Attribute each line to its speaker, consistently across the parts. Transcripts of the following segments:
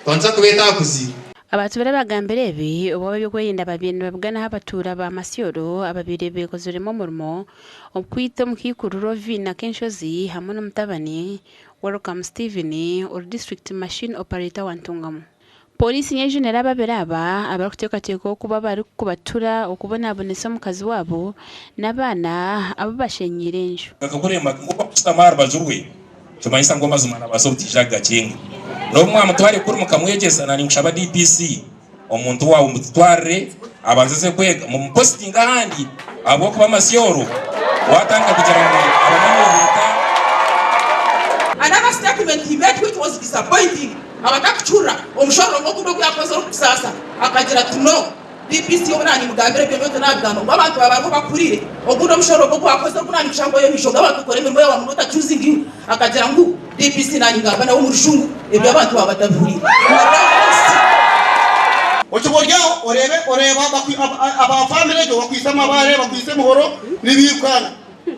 Speaker 1: tonza kubeta kuzi
Speaker 2: abatura bagambere bi obo byokwenda babintu babugana abatura ba Masioro ababire bekozuremo murimo okwita mukikuru Rovina Kenshozi hamwe n'umutabani Welcome Steven or district machine operator wantungamo polisi nyejenera baberaba abakutekateko kuba bari kubatura okubona abonesa mukazi wabo nabana abo bashenyirenjo
Speaker 3: akakurema ngo kustamara bazurwe tumayisa ngoma zumana basoftisha gakinga no mwa mutware kuri mukamwegeza nani ngushaba DPC omuntu wawo mutware abanzeze kwega mu posting ahandi abo kuba Masioro watanga kugira ngo abanyamuhuta.
Speaker 4: Another statement he made which was disappointing abatakuchura omushoro ngokundo kuyakoze okusasa akagira tuno DPC obunani mugambire byo nabigamba ngo abantu babako bakurire okundo omushoro ngokuyakoze kunani kushango yo mishoga bakukore mirimo yawa munota choosing akagira ngo DPC nani ngamba nawo murushungu ebyo abantu babatavurira
Speaker 5: ochiboryaho oreba aba family jo bakwisama bare bakwisema horo nibikwana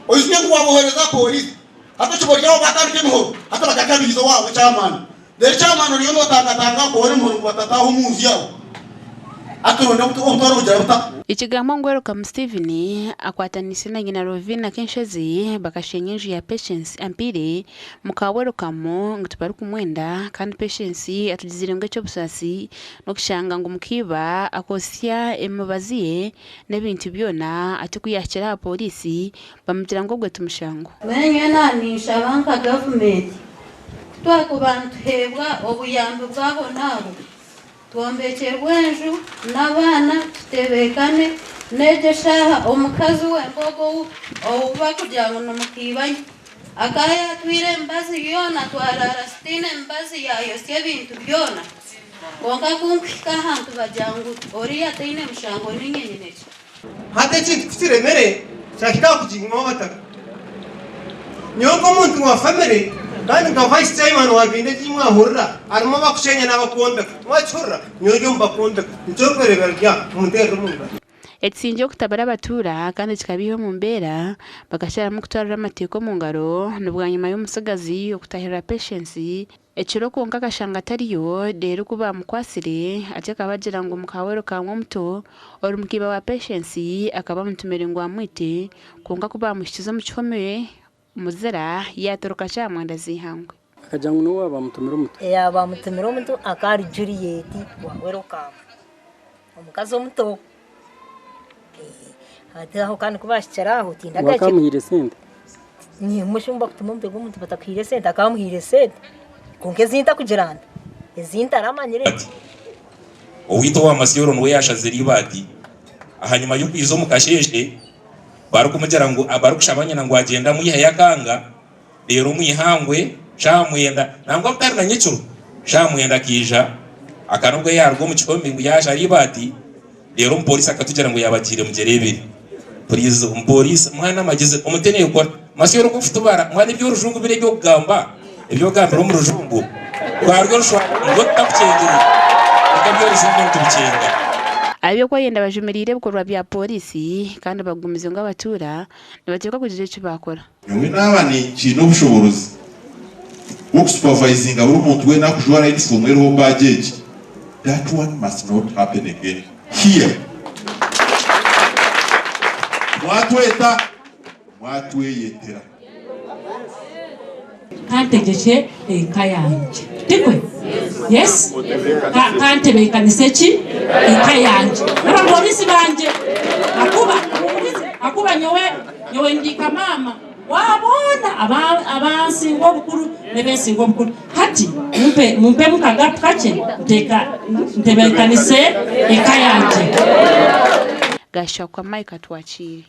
Speaker 5: oyiswe kubabohereza polisi hata chiboryaho batarike muhoro hata bakakabizo wabo chairman the chairman uriyo notanga ko uri mu batataho umuzi yawo aturonde umutoro ujya
Speaker 2: ikigambo ngo Welcome Steven akwatanise na nyina Rovina Kenshozi bakashenyeje ya Patience Ampire muka Welcome ngutubari kumwenda kandi Patience atugizire ngo cyo busasi no kushanga ngo mukiba akosya emubaziye n'ibintu byona atukuyakira polisi bamugira ngo gwe tumushango
Speaker 6: wenye nani shabanka government twakubantu hebwa obuyambo bwabo nabo twombekerwenju n'abana tutebekane nejeshaha omukazi w'embogo oba kugira ngo nomukibanye akaya twire mbazi yona twarara stine mbazi yayo sye bintu byona konga kunkika hantu bajangu oriya tine mushango ninyenyeneje
Speaker 7: hate kintu kutiremere shakita kujingwa bataka nyoko muntu wa family kandi nga vice chairman wa binde jimwa hurra arimo bakushenya n'abakonda wachurra nyoyo mbakonda nicyopereberya mundero munda
Speaker 2: etsinje okutabara abatura kandi kikabiho mu mbera bagashara mu kutwara amateko mu ngaro n'ubwanyuma y'umusigazi okutahira Patience ekiro konka kashanga atariyo rero kuba mukwasire ateka bagira ngo mukawero kamwe muto ori mukiba wa Patience akaba mutumere ngo amwite konka kuba mushikiza mu kikomeye muzera yatoroka cyamwanda zihangwe
Speaker 8: akajangu no bamutumira umuto
Speaker 9: bamutumira umuto akari Juliet wa Welcome omukazi omuto aho kandi kubashikiraho tindagaje
Speaker 8: wakamuhire sente
Speaker 9: ni mushumba kutuma mpego umuntu batakwire sente akamuhire sente konke zinta kugirana ezinta aramanyire
Speaker 3: owito wa Masioro no yashaze ribadi ahanyuma yo kwizo mukasheshe barukumujera ngo abarukushabanya ngo agenda muyiha yakanga rero mwihangwe shamwenda nangwa mutari na nyicuro shamwenda kija akanubwo yarwo mu kikombe ngo yasha ribadi rero umupolisi akatugera ngo yabagire mugerebere please umupolisi mwana magize umuteneye ukora Masioro kufutubara mwana ibyo urujungu bire byo kugamba ibyo gambiro mu rujungu rwarwo rushwa ngo takucengere ikabyo rujungu tubicenga
Speaker 2: abyo ko yenda bajumirire bukorwa bya polisi kandi bagumize ngo abatura nabateka kugije cyo bakora
Speaker 1: nywe nabani kino bushobozi wo supervising abo umuntu we nakujwara uniform ero bageje that one must not happen again here mwatweyetera
Speaker 10: kantegeje kayanje tikwe yes kantebe kaniseki kayanje n'abapolisi banje akuba nyowe ndika mama wabona abansingo bukuru nebensingo bukuru hati mumpe mukagapu kake ntebe kanise kayanje
Speaker 2: gasha kwa Mike atwachire